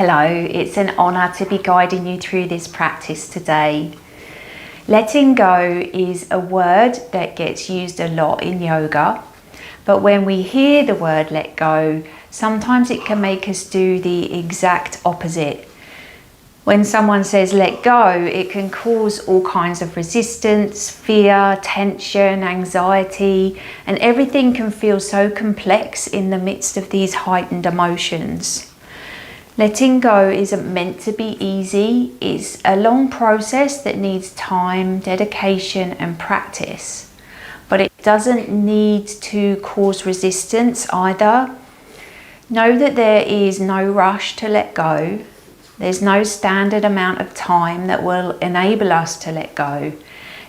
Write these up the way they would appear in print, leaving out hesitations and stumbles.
Hello, it's an honour to be guiding you through this practice today. Letting go is a word that gets used a lot in yoga, but when we hear the word let go, sometimes it can make us do the exact opposite. When someone says let go, it can cause all kinds of resistance, fear, tension, anxiety, and everything can feel so complex in the midst of these heightened emotions. Letting go isn't meant to be easy. It's a long process that needs time, dedication, and practice. But it doesn't need to cause resistance either. Know that there is no rush to let go. There's no standard amount of time that will enable us to let go.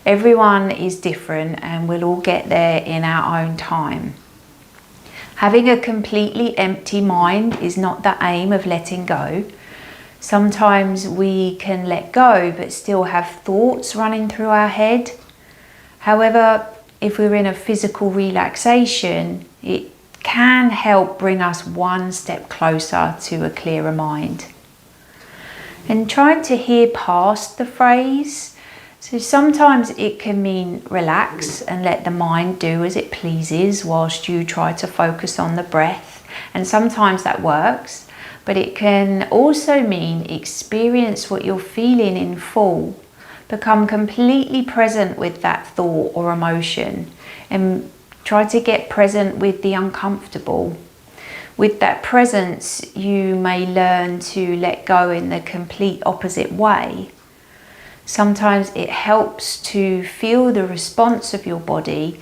Everyone is different and we'll all get there in our own time. Having a completely empty mind is not the aim of letting go. Sometimes we can let go but still have thoughts running through our head. However, if we're in a physical relaxation, it can help bring us one step closer to a clearer mind. And trying to hear past the phrase. So sometimes it can mean relax and let the mind do as it pleases whilst you try to focus on the breath. And sometimes that works, but it can also mean experience what you're feeling in full. Become completely present with that thought or emotion and try to get present with the uncomfortable. With that presence, you may learn to let go in the complete opposite way. Sometimes it helps to feel the response of your body,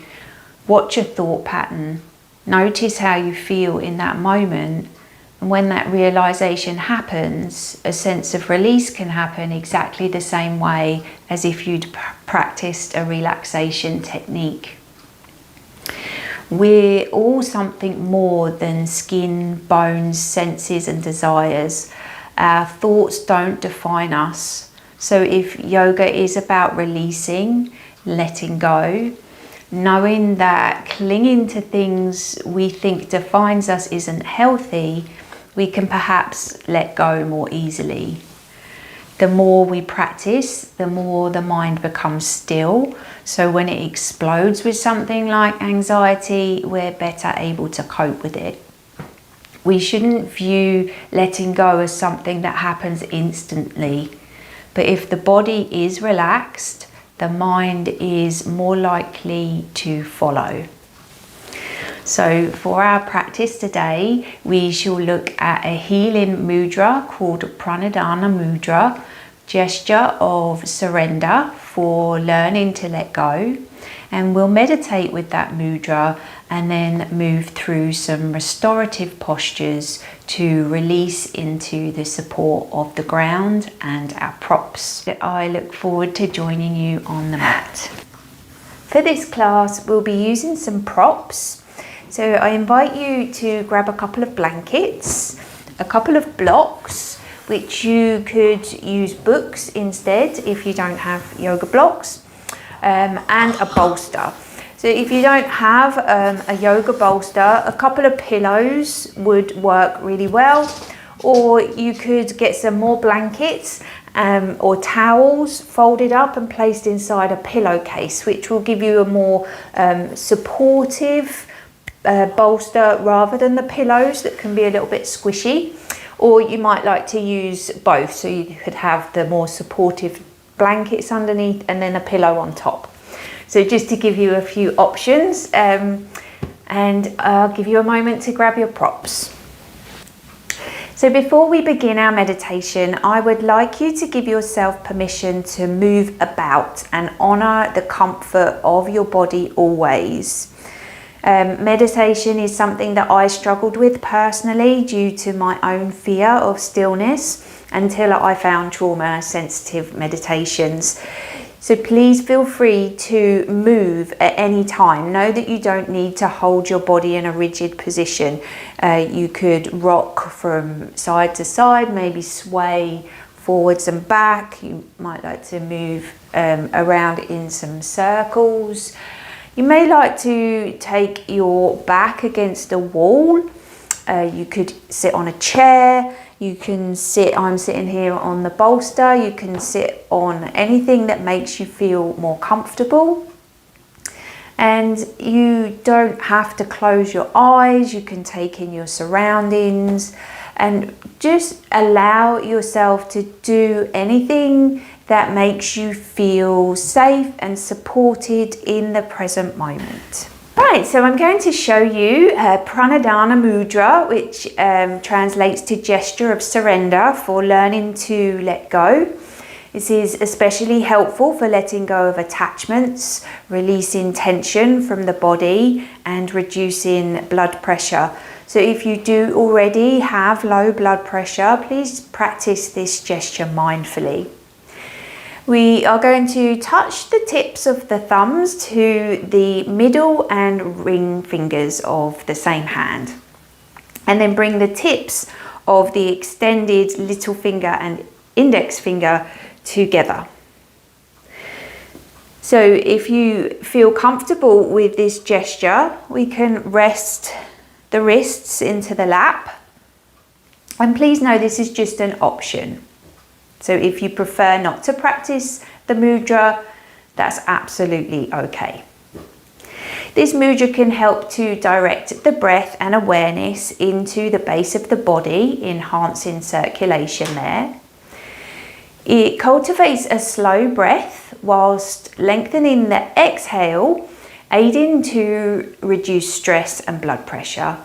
watch a thought pattern, notice how you feel in that moment, and when that realization happens, a sense of release can happen exactly the same way as if you'd practiced a relaxation technique. We're all something more than skin, bones, senses and desires. Our thoughts don't define us. So if yoga is about releasing, letting go, knowing that clinging to things we think defines us isn't healthy, we can perhaps let go more easily. The more we practice, the more the mind becomes still. So when it explodes with something like anxiety, we're better able to cope with it. We shouldn't view letting go as something that happens instantly. But if the body is relaxed, the mind is more likely to follow. So for our practice today, we shall look at a healing mudra called Pranadhana mudra, gesture of surrender for learning to let go. And we'll meditate with that mudra and then move through some restorative postures to release into the support of the ground and our props. I look forward to joining you on the mat. For this class, we'll be using some props. So I invite you to grab a couple of blankets, a couple of blocks, which you could use books instead if you don't have yoga blocks, and a bolster. So if you don't have a yoga bolster, a couple of pillows would work really well, or you could get some more blankets or towels folded up and placed inside a pillowcase, which will give you a more supportive bolster rather than the pillows that can be a little bit squishy. Or you might like to use both, so you could have the more supportive blankets underneath and then a pillow on top. So just to give you a few options, and I'll give you a moment to grab your props. So before we begin our meditation, I would like you to give yourself permission to move about and honour the comfort of your body always. Meditation is something that I struggled with personally due to my own fear of stillness until I found trauma-sensitive meditations. So please feel free to move at any time. Know that you don't need to hold your body in a rigid position. You could rock from side to side, maybe sway forwards and back. You might like to move around in some circles. You may like to take your back against a wall. You could sit on a chair. You can sit, I'm sitting here on the bolster, you can sit on anything that makes you feel more comfortable. And you don't have to close your eyes, you can take in your surroundings and just allow yourself to do anything that makes you feel safe and supported in the present moment. Right, so I'm going to show you Pranadhana Mudra, which translates to gesture of surrender for learning to let go. This is especially helpful for letting go of attachments, releasing tension from the body and reducing blood pressure. So if you do already have low blood pressure, please practice this gesture mindfully. We are going to touch the tips of the thumbs to the middle and ring fingers of the same hand. And then bring the tips of the extended little finger and index finger together. So if you feel comfortable with this gesture, we can rest the wrists into the lap. And please know this is just an option. So if you prefer not to practice the mudra, that's absolutely okay. This mudra can help to direct the breath and awareness into the base of the body, enhancing circulation there. It cultivates a slow breath whilst lengthening the exhale, aiding to reduce stress and blood pressure.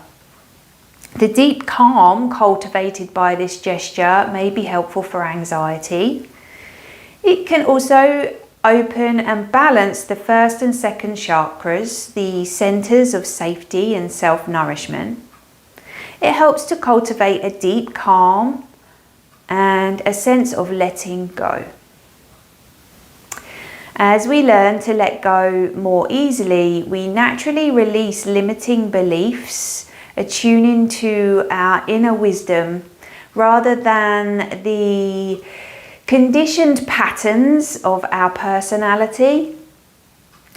The deep calm cultivated by this gesture may be helpful for anxiety. It can also open and balance the first and second chakras, the centers of safety and self-nourishment. It helps to cultivate a deep calm and a sense of letting go. As we learn to let go more easily, we naturally release limiting beliefs, attuning to our inner wisdom rather than the conditioned patterns of our personality.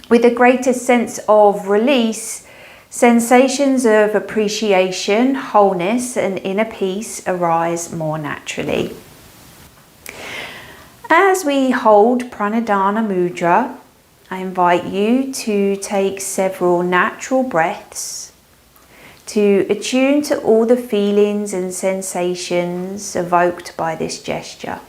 With a greater sense of release, sensations of appreciation, wholeness, and inner peace arise more naturally. As we hold Pranadhana Mudra, I invite you to take several natural breaths to attune to all the feelings and sensations evoked by this gesture.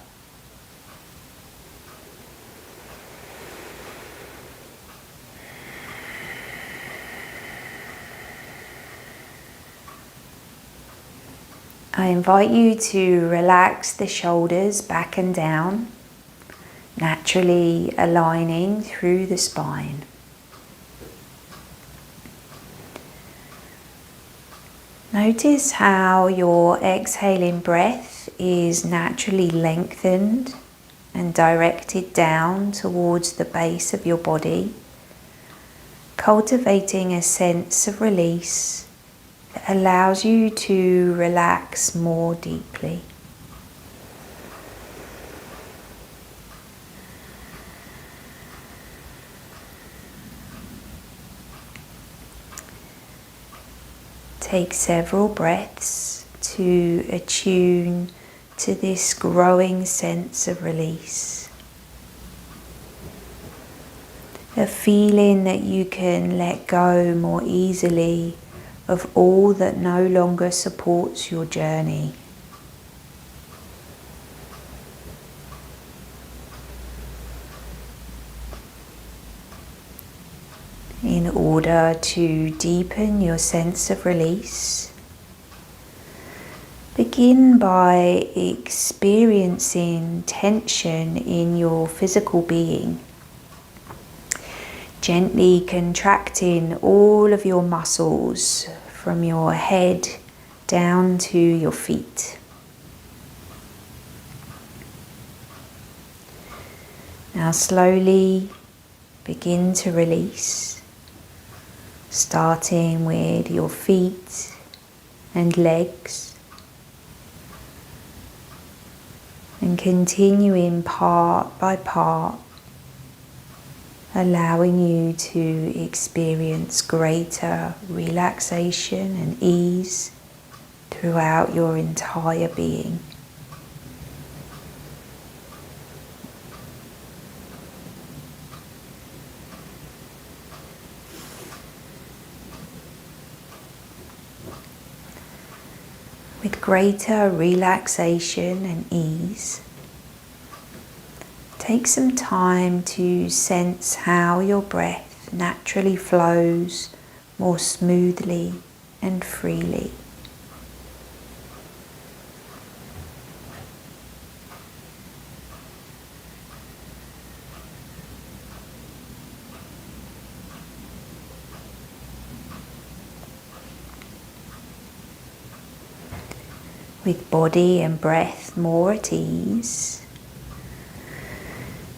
I invite you to relax the shoulders back and down, naturally aligning through the spine. Notice how your exhaling breath is naturally lengthened and directed down towards the base of your body, cultivating a sense of release that allows you to relax more deeply. Take several breaths to attune to this growing sense of release. A feeling that you can let go more easily of all that no longer supports your journey. In order to deepen your sense of release, begin by experiencing tension in your physical being, gently contracting all of your muscles from your head down to your feet. Now slowly begin to release, starting with your feet and legs, and continuing part by part, allowing you to experience greater relaxation and ease throughout your entire being. With greater relaxation and ease, take some time to sense how your breath naturally flows more smoothly and freely. With body and breath more at ease,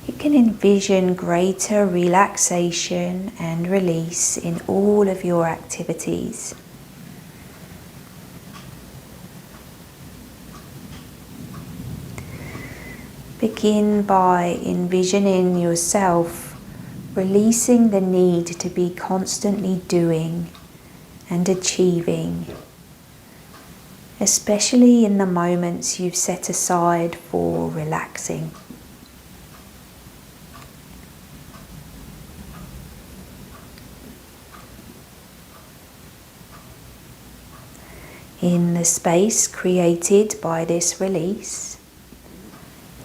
you can envision greater relaxation and release in all of your activities. Begin by envisioning yourself releasing the need to be constantly doing and achieving, especially in the moments you've set aside for relaxing. In the space created by this release,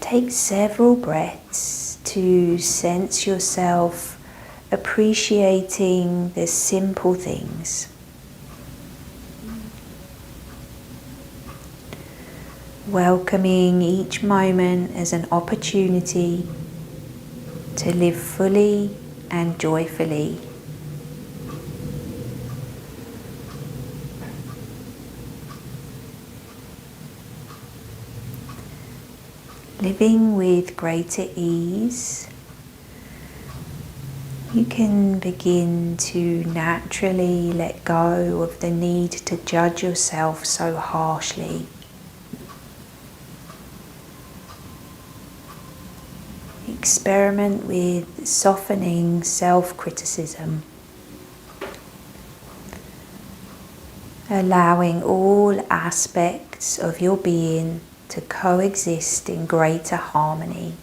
take several breaths to sense yourself appreciating the simple things. Welcoming each moment as an opportunity to live fully and joyfully. Living with greater ease, you can begin to naturally let go of the need to judge yourself so harshly. Experiment with softening self-criticism, allowing all aspects of your being to coexist in greater harmony.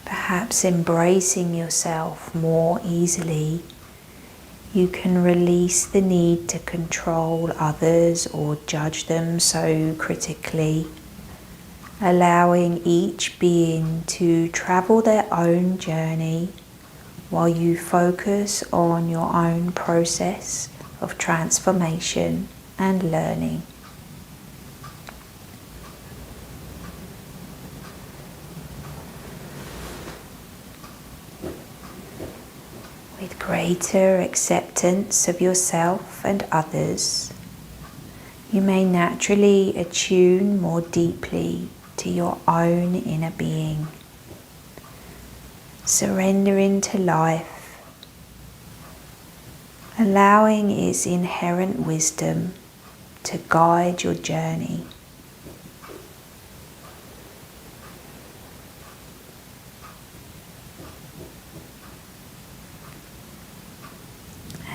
Perhaps embracing yourself more easily, you can release the need to control others or judge them so critically, allowing each being to travel their own journey while you focus on your own process of transformation and learning. With greater acceptance of yourself and others, you may naturally attune more deeply to your own inner being, surrendering to life, allowing its inherent wisdom to guide your journey.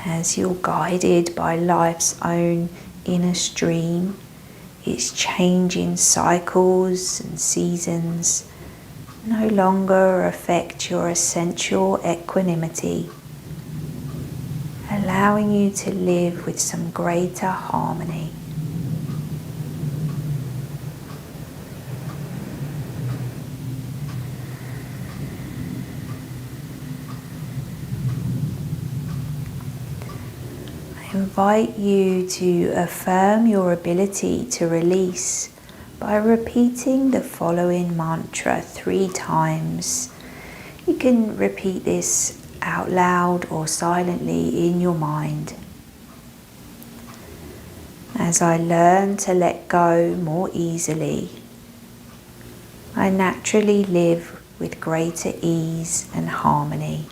As you're guided by life's own inner stream, its changing cycles and seasons no longer affect your essential equanimity, allowing you to live with some greater harmony. I invite you to affirm your ability to release by repeating the following mantra 3 times. You can repeat this out loud or silently in your mind. As I learn to let go more easily, I naturally live with greater ease and harmony.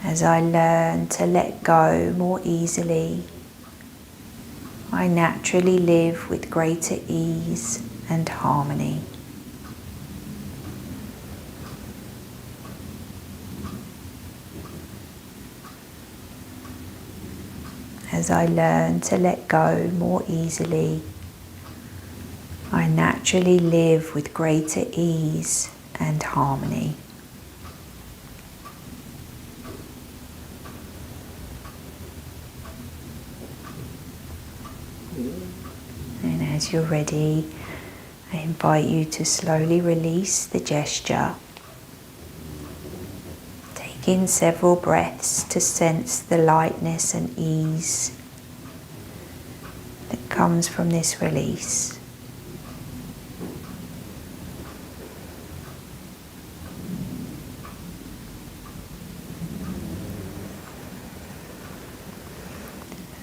As I learn to let go more easily, I naturally live with greater ease and harmony. as I learn to let go more easily, I naturally live with greater ease and harmony. And as you're ready, I invite you to slowly release the gesture. Take in several breaths to sense the lightness and ease that comes from this release.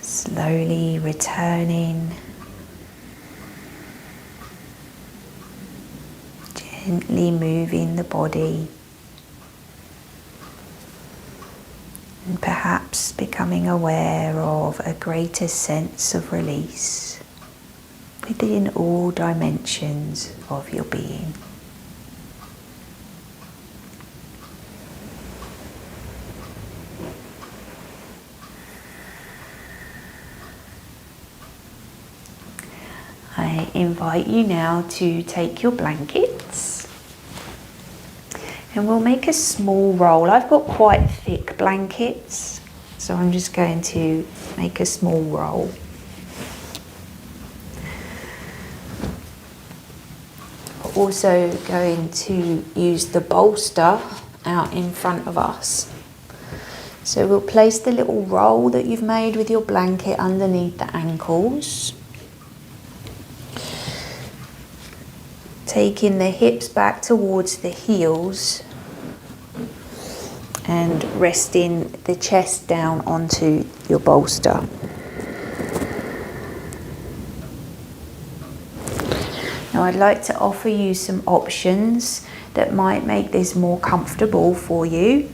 Slowly returning, gently moving the body, and perhaps becoming aware of a greater sense of release within all dimensions of your being. I invite you now to take your blankets and we'll make a small roll. I've got quite thick blankets, so I'm just going to make a small roll. We're also going to use the bolster out in front of us. So we'll place the little roll that you've made with your blanket underneath the ankles. Taking the hips back towards the heels and resting the chest down onto your bolster. Now I'd like to offer you some options that might make this more comfortable for you.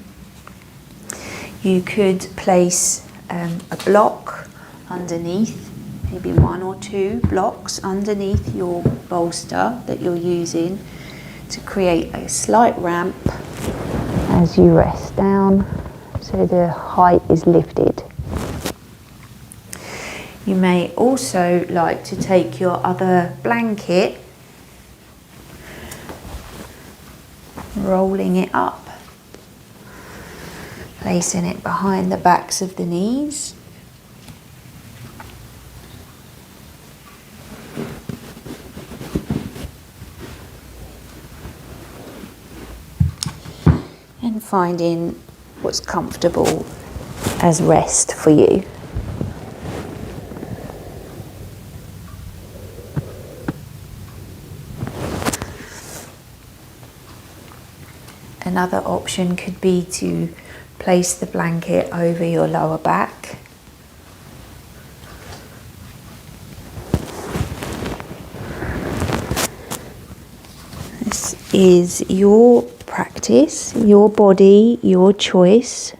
You could place a block underneath, maybe one or two blocks underneath your bolster that you're using to create a slight ramp as you rest down so the height is lifted. You may also like to take your other blanket, rolling it up, placing it behind the backs of the knees. And finding what's comfortable as rest for you. Another option could be to place the blanket over your lower back. This is your practice, your body, your choice.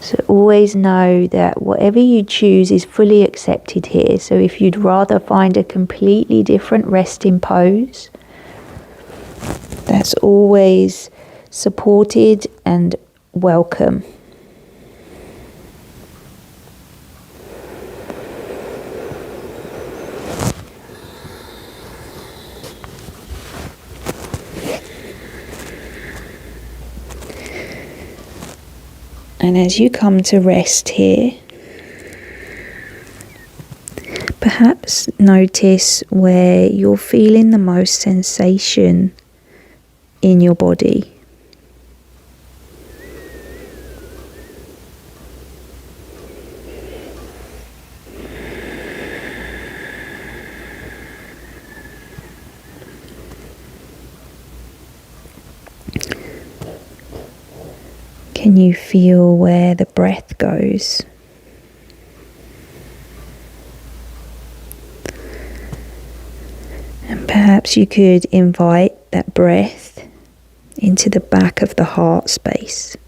So always know that whatever you choose is fully accepted here. So if you'd rather find a completely different resting pose, that's always supported and welcome. And as you come to rest here, perhaps notice where you're feeling the most sensation in your body. Can you feel where the breath goes? And perhaps you could invite that breath into the back of the heart space.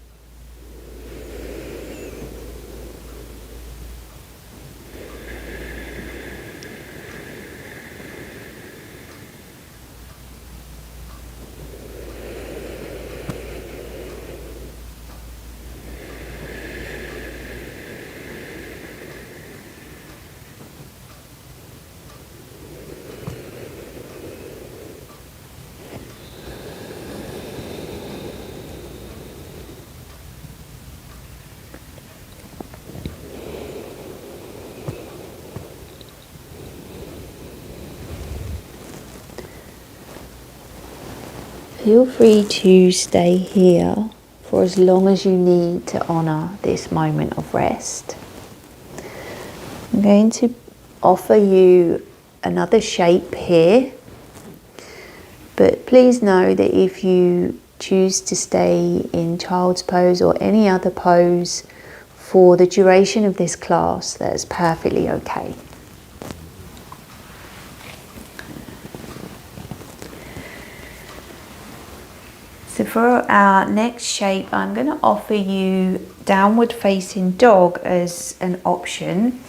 Feel free to stay here for as long as you need to honour this moment of rest. I'm going to offer you another shape here, but please know that if you choose to stay in child's pose or any other pose for the duration of this class, that's perfectly okay. So for our next shape, I'm going to offer you downward facing dog as an option.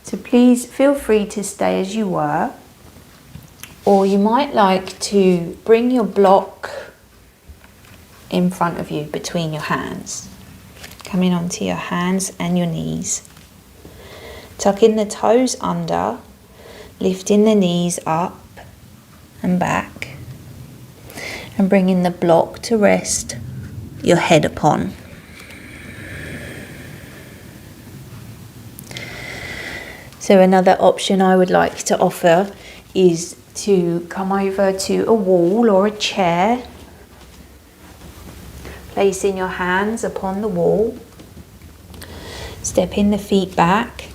So please feel free to stay as you were, or you might like to bring your block in front of you between your hands, coming onto your hands and your knees. Tucking the toes under, lifting the knees up and back, and bringing the block to rest your head upon. So another option I would like to offer is to come over to a wall or a chair, placing your hands upon the wall, stepping the feet back,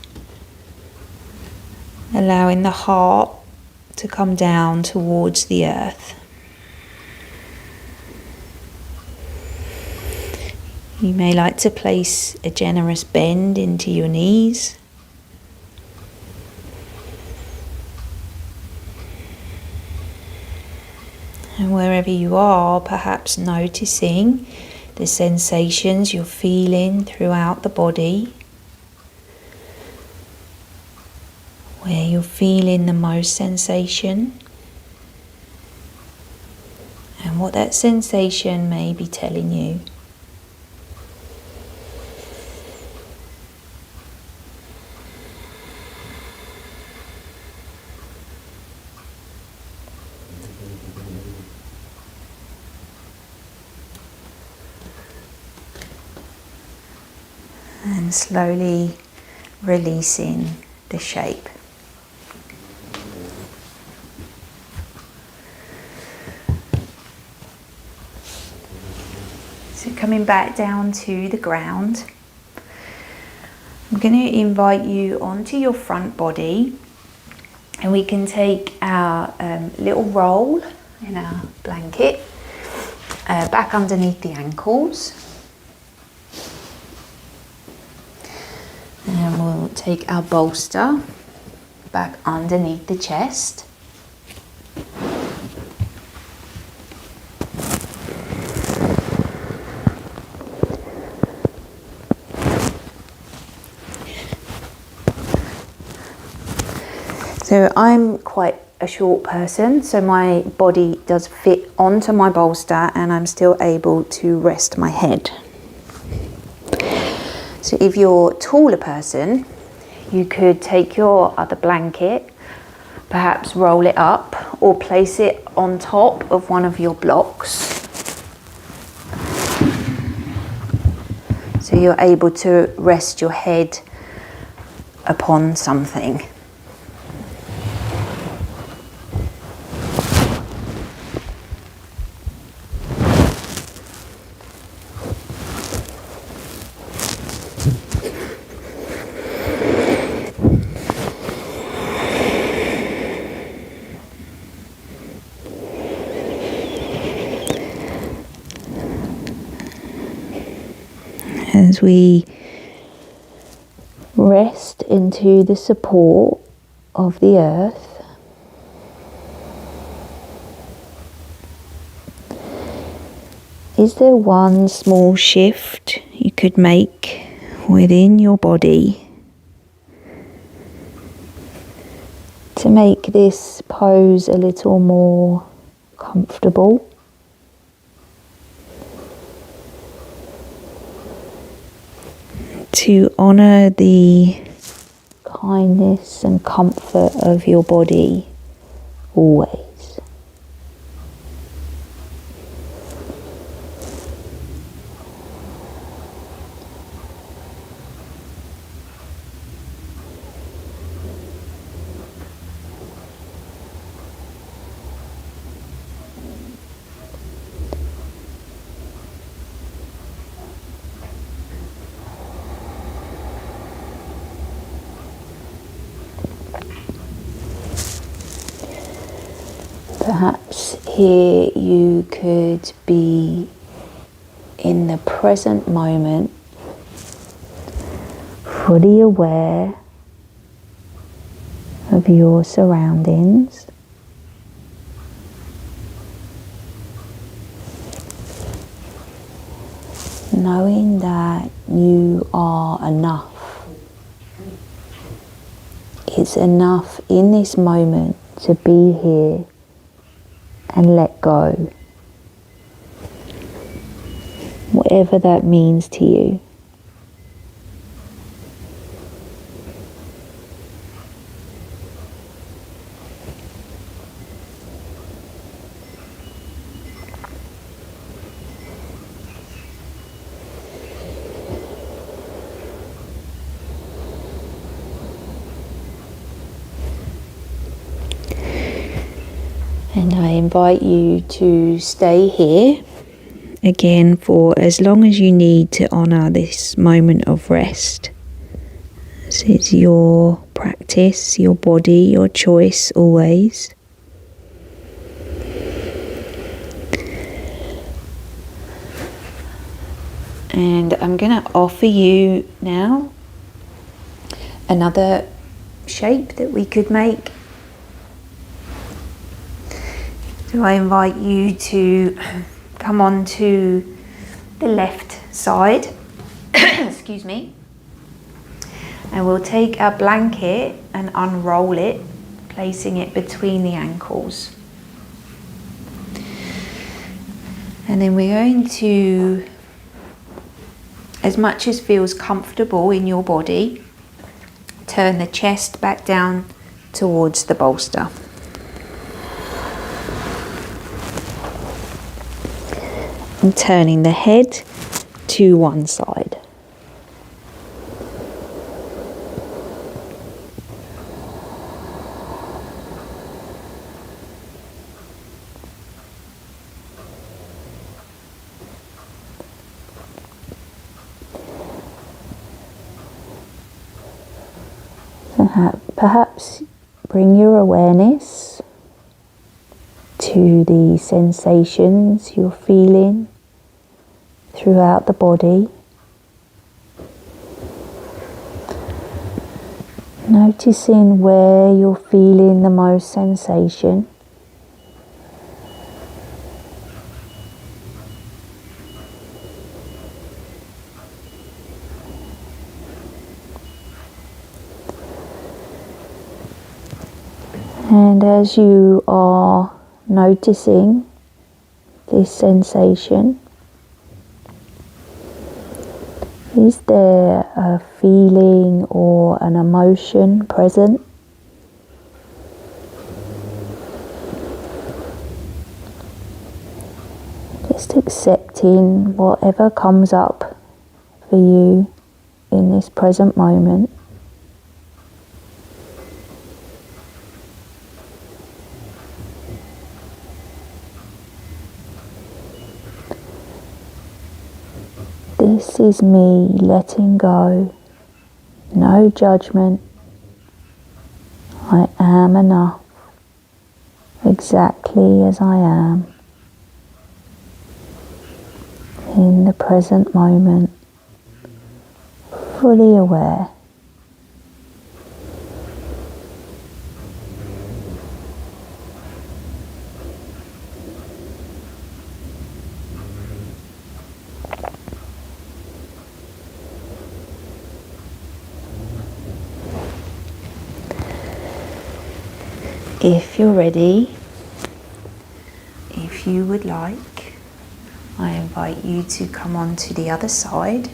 allowing the heart to come down towards the earth. You may like to place a generous bend into your knees. And wherever you are, perhaps noticing the sensations you're feeling throughout the body, where you're feeling the most sensation, and what that sensation may be telling you. And slowly releasing the shape. So coming back down to the ground, I'm going to invite you onto your front body, and we can take our little roll in our blanket back underneath the ankles. And we'll take our bolster back underneath the chest. So I'm quite a short person, so my body does fit onto my bolster and I'm still able to rest my head. So if you're a taller person, you could take your other blanket, perhaps roll it up or place it on top of one of your blocks. So you're able to rest your head upon something. As we rest into the support of the earth, is there one small shift you could make within your body to make this pose a little more comfortable? To honour the kindness and comfort of your body always. Perhaps here you could be in the present moment, fully aware of your surroundings. Knowing that you are enough. It's enough in this moment to be here and let go. Whatever that means to you. And I invite you to stay here again for as long as you need to honour this moment of rest. This is your practice, your body, your choice always. And I'm going to offer you now another shape that we could make. So I invite you to come on to the left side, excuse me, and we'll take our blanket and unroll it, placing it between the ankles. And then we're going to, as much as feels comfortable in your body, turn the chest back down towards the bolster. And turning the head to one side. Perhaps bring your awareness to the sensations you're feeling throughout the body. Noticing where you're feeling the most sensation. And as you are noticing this sensation, is there a feeling or an emotion present? Just accepting whatever comes up for you in this present moment. This is me letting go, no judgment. I am enough, exactly as I am, in the present moment, fully aware. If you're ready, if you would like, I invite you to come on to the other side.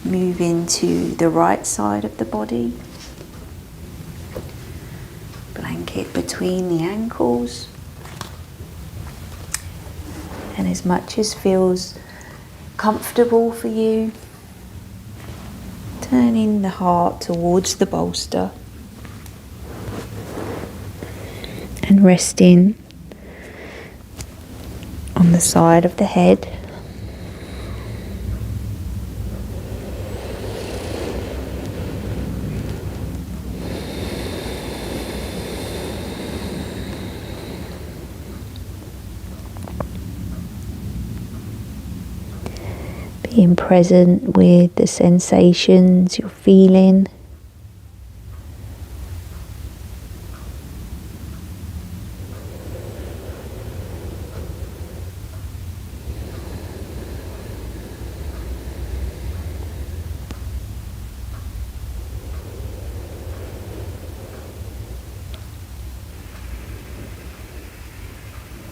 Move into the right side of the body. Blanket between the ankles. And as much as feels comfortable for you, turning the heart towards the bolster. And resting on the side of the head. Being present with the sensations you're feeling.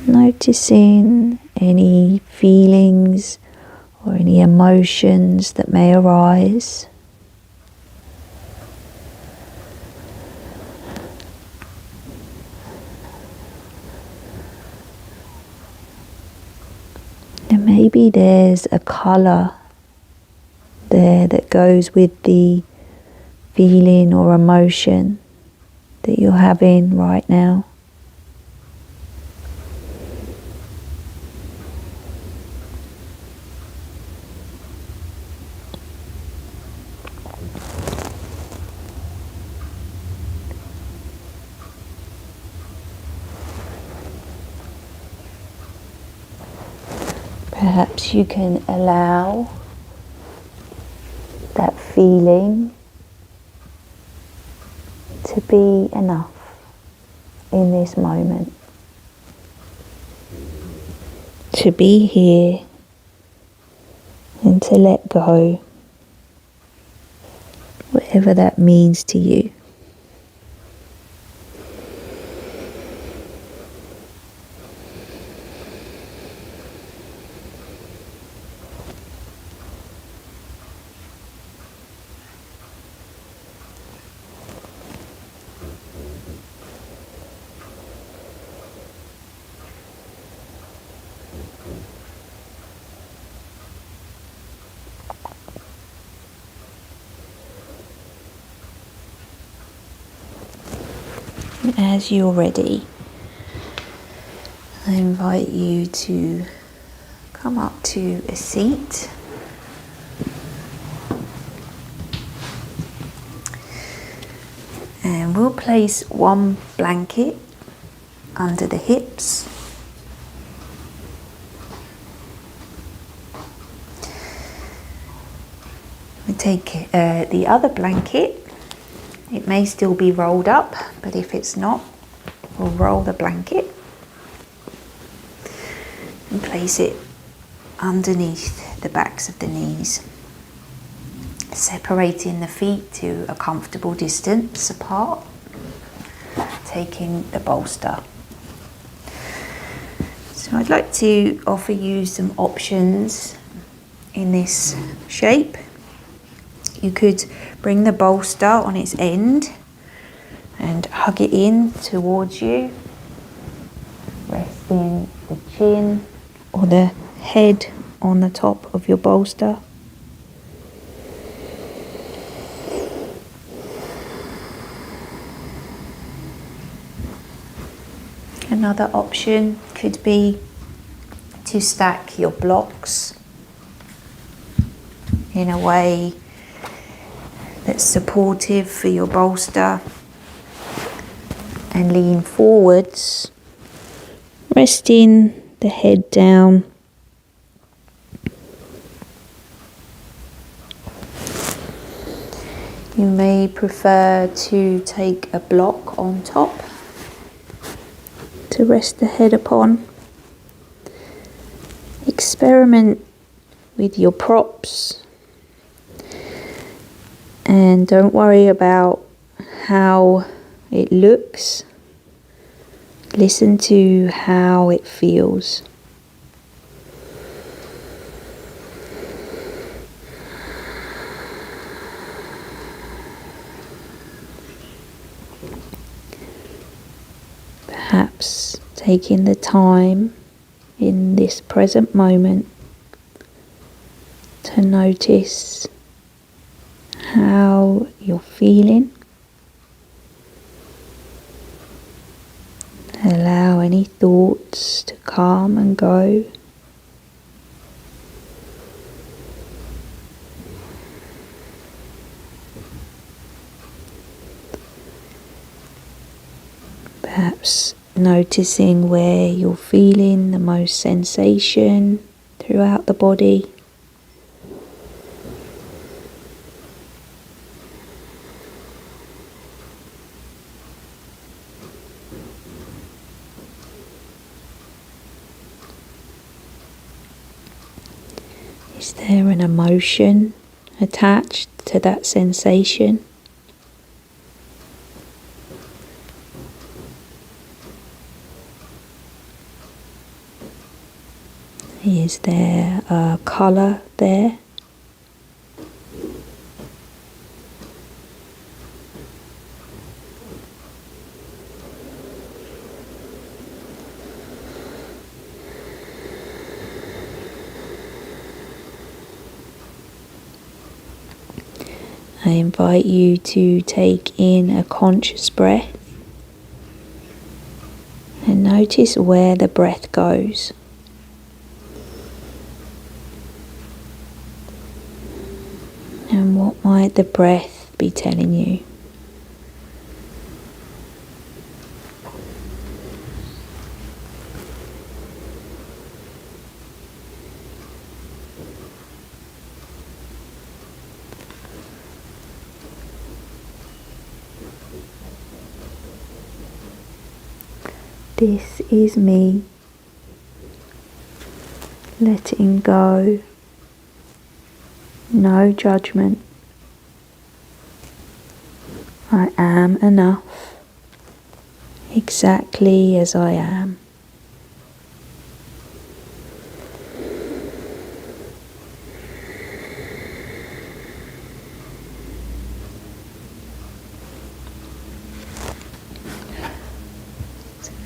Noticing any feelings or any emotions that may arise. And maybe there's a colour there that goes with the feeling or emotion that you're having right now. Perhaps you can allow that feeling to be enough in this moment. To be here and to let go, whatever that means to you. As you're ready, I invite you to come up to a seat. And we'll place one blanket under the hips. We take the other blanket. It may still be rolled up, but if it's not, we'll roll the blanket and place it underneath the backs of the knees, separating the feet to a comfortable distance apart, taking the bolster. So I'd like to offer you some options in this shape. You could bring the bolster on its end and hug it in towards you, resting the chin or the head on the top of your bolster. Another option could be to stack your blocks in a way that's supportive for your bolster, and lean forwards, resting the head down. You may prefer to take a block on top to rest the head upon. Experiment with your props. And don't worry about how it looks. Listen to how it feels. Perhaps taking the time in this present moment to notice how you're feeling. Allow any thoughts to come and go. Perhaps noticing where you're feeling the most sensation throughout the body. Is there an emotion attached to that sensation? Is there a colour there? I invite you to take in a conscious breath and notice where the breath goes. And what might the breath be telling you? This is me, letting go, no judgment. I am enough, exactly as I am.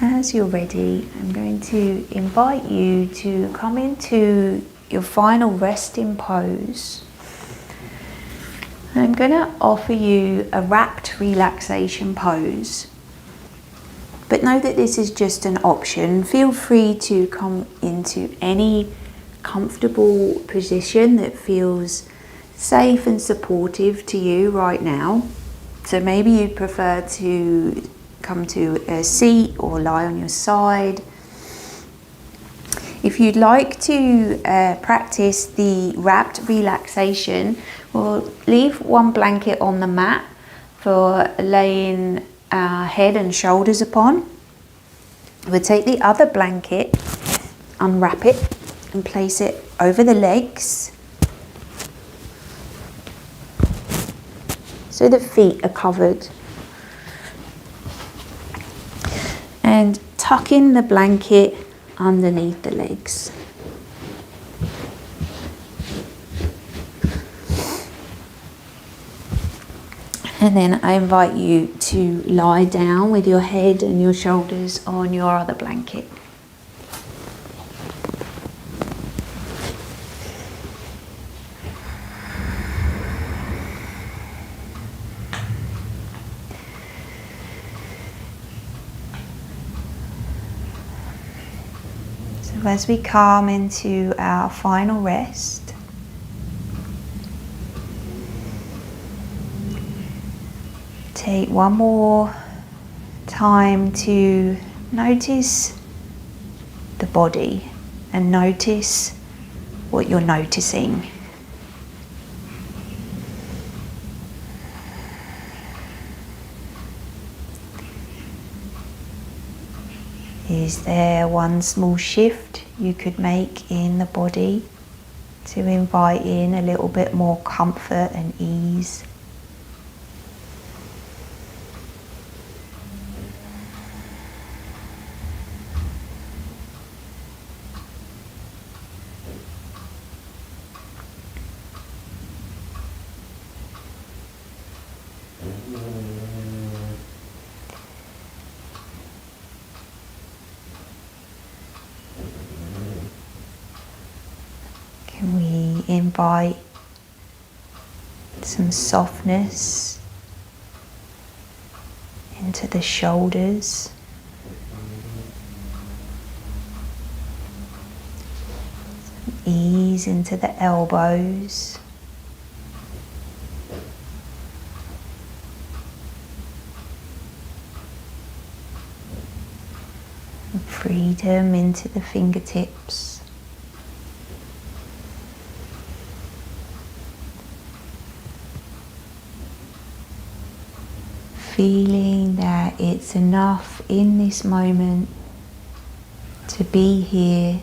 As you're ready, I'm going to invite you to come into your final resting pose. I'm going to offer you a wrapped relaxation pose. But know that this is just an option. Feel free to come into any comfortable position that feels safe and supportive to you right now. So maybe you prefer to come to a seat or lie on your side. If you'd like to practice the wrapped relaxation, we'll leave one blanket on the mat for laying our head and shoulders upon. We'll take the other blanket, unwrap it and place it over the legs so the feet are covered. And tuck in the blanket underneath the legs. And then I invite you to lie down with your head and your shoulders on your other blanket. As we come into our final rest, take one more time to notice the body and notice what you're noticing. Is there one small shift you could make in the body to invite in a little bit more comfort and ease? Can we invite some softness into the shoulders? Some ease into the elbows. And freedom into the fingertips. Feeling that it's enough in this moment to be here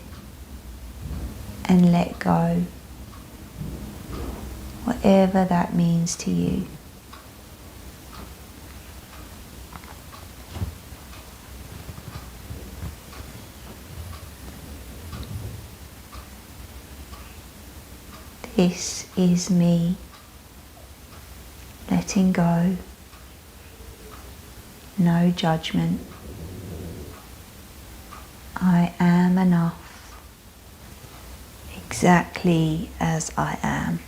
and let go. whatever that means to you. This is me letting go, no judgment. I am enough, exactly as I am.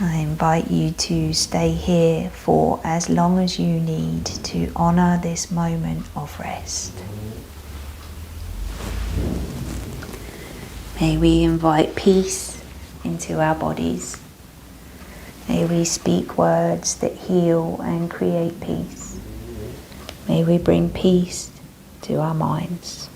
I invite you to stay here for as long as you need to honour this moment of rest. May we invite peace into our bodies. May we speak words that heal and create peace. May we bring peace to our minds.